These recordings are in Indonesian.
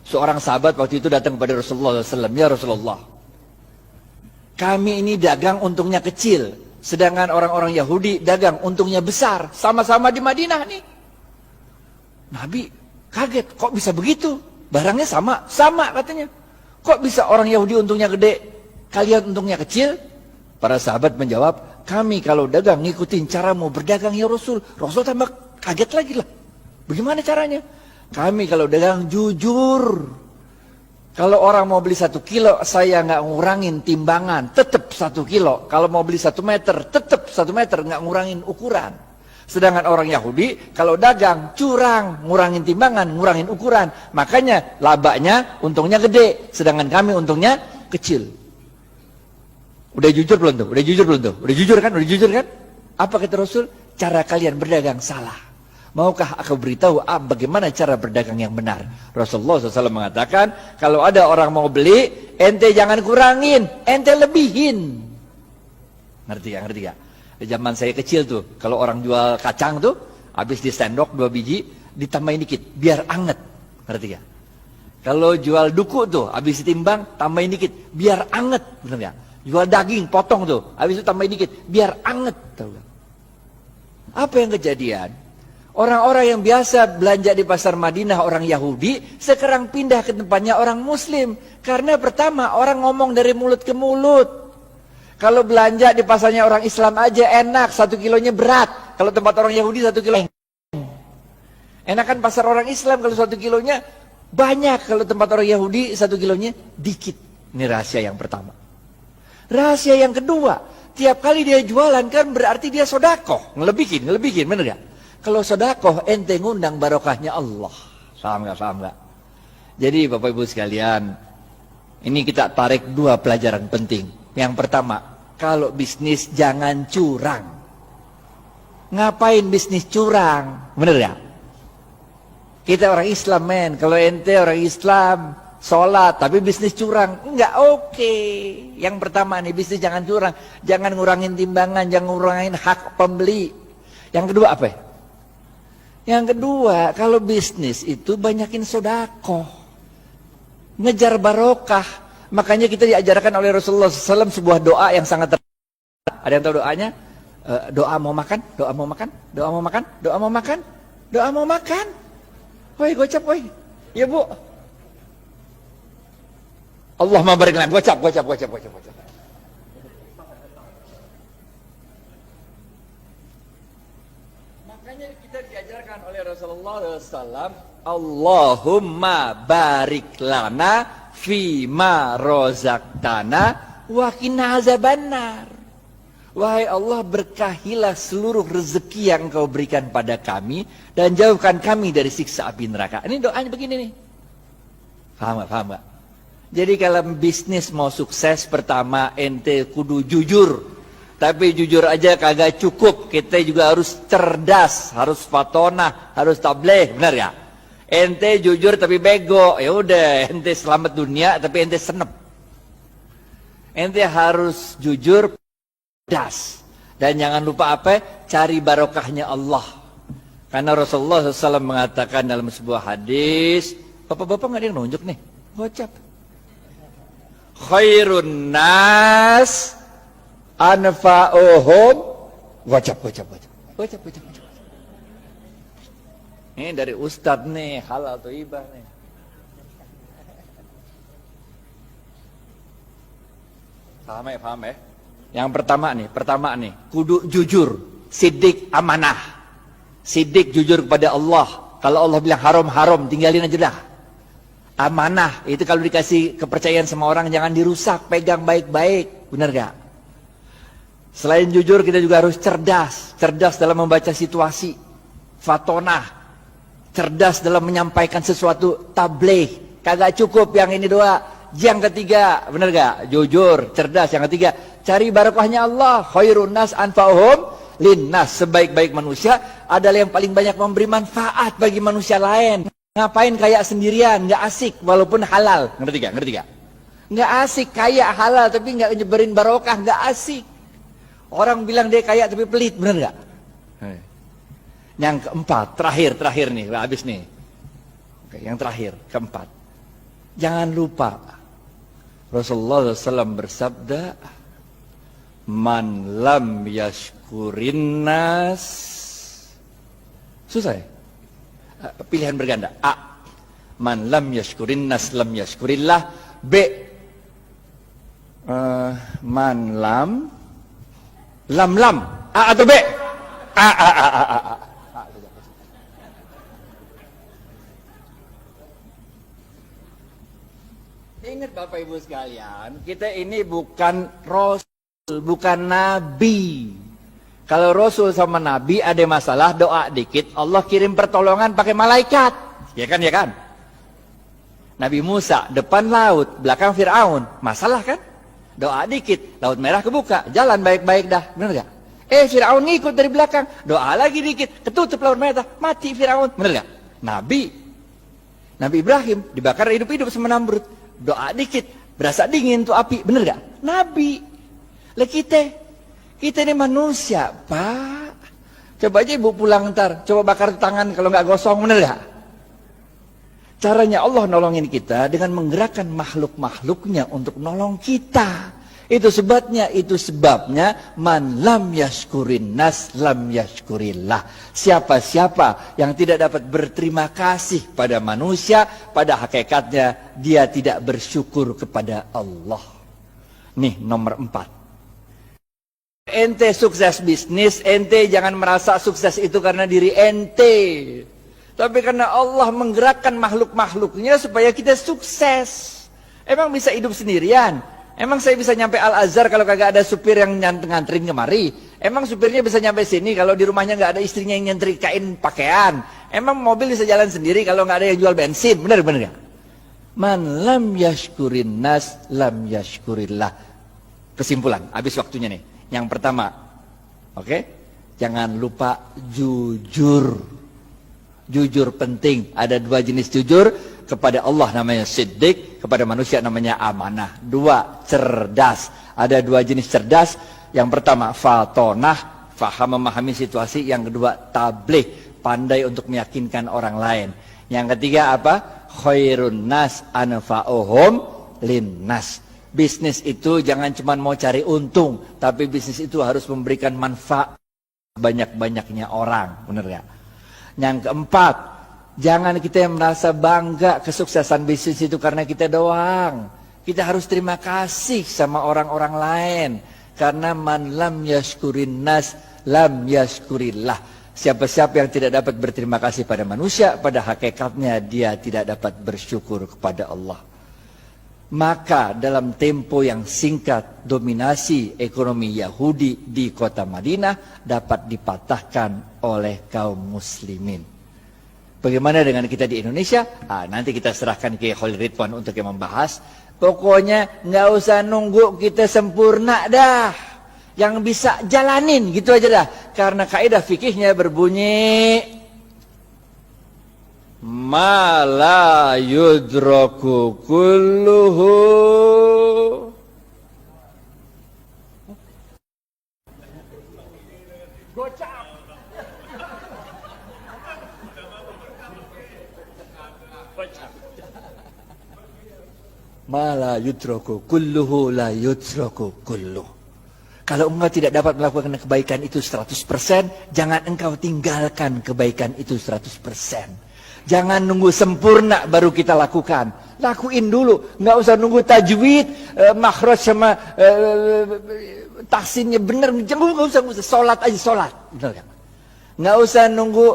Seorang sahabat waktu itu datang kepada Rasulullah SAW. Ya Rasulullah, kami ini dagang untungnya kecil, sedangkan orang-orang Yahudi dagang untungnya besar. Sama-sama di Madinah nih. Nabi kaget, kok bisa begitu? Barangnya sama, sama katanya. Kok bisa orang Yahudi untungnya gede, kalian untungnya kecil? Para sahabat menjawab, kami kalau dagang ngikutin caramu berdagang ya Rasul. Rasul tambah kaget lagi lah. Bagaimana caranya? Kami kalau dagang jujur. Kalau orang mau beli 1 kilo, saya nggak ngurangin timbangan, tetap 1 kilo. Kalau mau beli 1 meter, tetap 1 meter, nggak ngurangin ukuran. Sedangkan orang Yahudi, kalau dagang, curang, ngurangin timbangan, ngurangin ukuran. Makanya labanya, untungnya gede. Sedangkan kami untungnya kecil. Udah jujur belum tuh? Udah jujur belum tuh? Udah jujur kan? Udah jujur kan? Apa kata Rasul? Cara kalian berdagang salah. Maukah aku beritahu bagaimana cara berdagang yang benar? Rasulullah SAW mengatakan, kalau ada orang mau beli, ente jangan kurangin, ente lebihin. Ngerti gak? Ngerti gak? Di zaman saya kecil tuh, kalau orang jual kacang tuh, habis di sendok 2 biji, ditambahin dikit, biar anget. Ngerti gak? Kalau jual duku tuh, habis ditimbang, tambahin dikit, biar anget. Bener gak? Jual daging, potong tuh, habis itu tambahin dikit, biar anget. Tahu gak? Apa yang kejadian? Orang-orang yang biasa belanja di pasar Madinah, orang Yahudi, sekarang pindah ke tempatnya orang Muslim. Karena pertama, orang ngomong dari mulut ke mulut. Kalau belanja di pasarnya orang Islam aja enak, 1 kilonya berat. Kalau tempat orang Yahudi 1 kilo enakan pasar orang Islam, kalau 1 kilonya banyak. Kalau tempat orang Yahudi 1 kilonya dikit. Ini rahasia yang pertama. Rahasia yang kedua, tiap kali dia jualan kan berarti dia sodakoh. Ngelebihin, bener gak? Kalau sodakoh ente ngundang barokahnya Allah. Paham gak? Paham gak? Jadi Bapak Ibu sekalian, ini kita tarik 2 pelajaran penting. Yang pertama, kalau bisnis jangan curang. Ngapain bisnis curang? Bener gak? Kita orang Islam men. Kalau ente orang Islam, sholat tapi bisnis curang, enggak oke. Yang pertama nih, bisnis jangan curang. Jangan ngurangin timbangan, jangan ngurangin hak pembeli. Yang kedua apa ya? Yang kedua, kalau bisnis itu banyakin sodakoh, ngejar barokah. Makanya kita diajarkan oleh Rasulullah SAW sebuah doa yang sangat ada yang tahu doanya? Doa mau makan, doa mau makan, doa mau makan, doa mau makan, doa mau makan. Woi, gocap, woi. Ya Bu. Allahumma barik lana, gocap. Makanya kita diajarkan oleh Rasulullah SAW, Allahumma barik lana fima rozaqtana wa qina azabannar. Wahai Allah, berkahilah seluruh rezeki yang Engkau berikan pada kami dan jauhkan kami dari siksa api neraka. Ini doanya begini nih. Paham gak? Jadi kalau bisnis mau sukses, pertama ente kudu jujur. Tapi jujur aja kagak cukup, kita juga harus cerdas, harus fatonah, harus tabligh, benar ya? Ente jujur tapi bego, ya udah, ente selamat dunia tapi ente senep. Ente harus jujur, cerdas, dan jangan lupa apa? Cari barokahnya Allah. Karena Rasulullah SAW mengatakan dalam sebuah hadis, bapak-bapak nggak ada yang nunjuk nih, gocap. Khairun nas anfa'uhum, gocap. Ini dari Ustadz nih, halal atau ibah nih. Paham ya? Yang pertama nih, kudu jujur, siddiq, amanah. Siddiq jujur kepada Allah. Kalau Allah bilang haram, tinggalin aja dah. Amanah, itu kalau dikasih kepercayaan sama orang jangan dirusak, pegang baik-baik, benar gak? Selain jujur, kita juga harus cerdas dalam membaca situasi, fatonah, cerdas dalam menyampaikan sesuatu, tabligh. Kagak cukup yang ini doa. Yang ketiga, benar gak? Jujur, cerdas. Yang ketiga, cari barokahnya Allah. Khairun nas anfa'uhum linnas. Sebaik-baik manusia adalah yang paling banyak memberi manfaat bagi manusia lain. Ngapain kayak sendirian, nggak asik walaupun halal. Ngerti gak? Nggak asik kaya halal tapi nggak nyebarin barokah, nggak asik. Orang bilang dia kaya tapi pelit, bener gak? Yang keempat, terakhir nih, habis nih. Oke, yang terakhir, keempat. Jangan lupa Rasulullah SAW bersabda, man lam yashkurin nas. Susah ya? Pilihan berganda. A, man lam yashkurin nas lam yashkurillah. B, man lam A atau B? A. Ingat Bapak Ibu sekalian, kita ini bukan Rasul, bukan Nabi. Kalau Rasul sama Nabi ada masalah, doa dikit, Allah kirim pertolongan pakai malaikat. Ya kan, ya kan? Nabi Musa, depan laut, belakang Fir'aun. Masalah kan? Doa dikit, laut merah kebuka, jalan baik-baik dah. Bener gak? Fir'aun ngikut dari belakang, doa lagi dikit, ketutup laut merah, mati Fir'aun. Bener gak? Nabi Ibrahim dibakar hidup-hidup sama Namrud. Doa dikit, berasa dingin tuh api. Bener gak? Nabi. Lah kita ini manusia, Pak. Coba aja ibu pulang ntar, coba bakar tangan kalau nggak gosong, bener gak? Caranya Allah nolongin kita dengan menggerakkan makhluk-makhluknya untuk nolong kita. Itu sebabnya man lam yashkurin nas lam yashkurillah. Siapa-siapa yang tidak dapat berterima kasih pada manusia, pada hakikatnya dia tidak bersyukur kepada Allah. Nih nomor 4. Ente sukses bisnis, ente jangan merasa sukses itu karena diri ente, tapi karena Allah menggerakkan makhluk-makhluknya supaya kita sukses. Emang bisa hidup sendirian? Emang saya bisa nyampe Al-Azhar kalau kagak ada supir yang nganterin kemari? Emang supirnya bisa nyampe sini kalau di rumahnya nggak ada istrinya yang nyetrikain pakaian? Emang mobil bisa jalan sendiri kalau nggak ada yang jual bensin? Bener gak? Man lam yashkurin nas lam yashkurillah. Kesimpulan, habis waktunya nih. Yang pertama, oke? Jangan lupa jujur. Jujur penting. Ada 2 jenis jujur. Kepada Allah namanya siddiq, kepada manusia namanya amanah. 2, cerdas. Ada 2 jenis cerdas. Yang pertama, fatonah, faham memahami situasi. Yang kedua, tabligh, pandai untuk meyakinkan orang lain. Yang ketiga apa? Khairun nas anfa'uhum linnas. Bisnis itu jangan cuma mau cari untung, tapi bisnis itu harus memberikan manfaat banyak-banyaknya orang. Benar gak? Yang keempat, jangan kita yang merasa bangga kesuksesan bisnis itu karena kita doang. Kita harus terima kasih sama orang-orang lain. Karena man lam yashkurin nas lam yashkurillah. Siapa-siapa yang tidak dapat berterima kasih pada manusia, pada hakikatnya dia tidak dapat bersyukur kepada Allah. Maka dalam tempo yang singkat, dominasi ekonomi Yahudi di kota Madinah dapat dipatahkan oleh kaum muslimin. Bagaimana dengan kita di Indonesia? Nanti kita serahkan ke Khalil Ridwan untuk yang membahas. Pokoknya nggak usah nunggu kita sempurna dah. Yang bisa jalanin gitu aja dah. Karena kaidah fikihnya berbunyi, ma la yudraku kulluhu gocap. Ma la yudraku kulluhu la yudraku kulluh. Kalau engkau tidak dapat melakukan kebaikan itu 100%, jangan engkau tinggalkan kebaikan itu 100%. Jangan nunggu sempurna baru kita lakukan. Lakuin dulu. Nggak usah nunggu tajwid, makhraj sama tahsinnya benar. Nggak usah. Sholat aja sholat. Nggak usah nunggu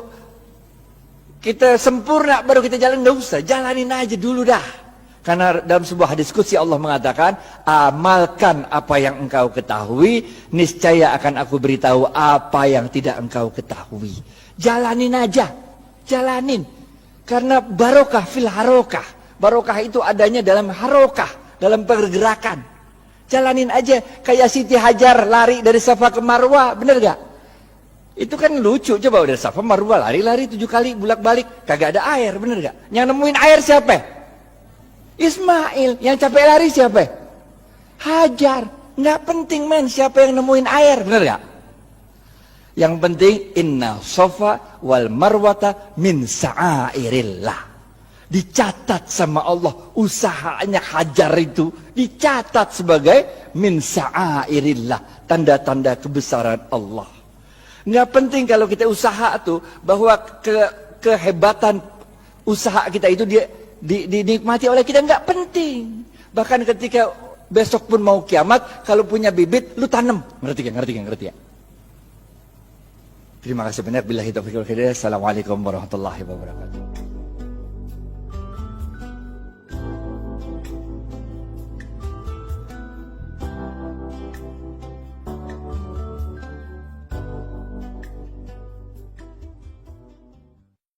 kita sempurna baru kita jalan. Nggak usah. Jalanin aja dulu dah. Karena dalam sebuah hadis qudsi Allah mengatakan, amalkan apa yang engkau ketahui, niscaya akan aku beritahu apa yang tidak engkau ketahui. Jalanin aja. Jalanin. Karena barokah fil harokah. Barokah itu adanya dalam harokah, dalam pergerakan. Jalanin aja. Kayak Siti Hajar lari dari Safa ke Marwah, bener gak? Itu kan lucu. Coba dari Safa Marwah lari-lari 7 kali bulak-balik, kagak ada air, bener gak? Yang nemuin air siapa? Ismail. Yang capek lari siapa? Hajar. Nggak penting men siapa yang nemuin air, bener gak? Yang penting inna sofa wal marwata min sa'airillah. dicatat sama Allah. Usahanya Hajar itu dicatat sebagai min sa'airillah, tanda-tanda kebesaran Allah. Nggak penting kalau kita usaha tuh, bahwa kehebatan usaha kita itu dinikmati oleh kita, nggak penting. Bahkan ketika besok pun mau kiamat, kalau punya bibit lu tanam. Ngerti ya? Terima kasih banyak. Billahi taufiq wal hidayah. Assalamualaikum warahmatullahi wabarakatuh.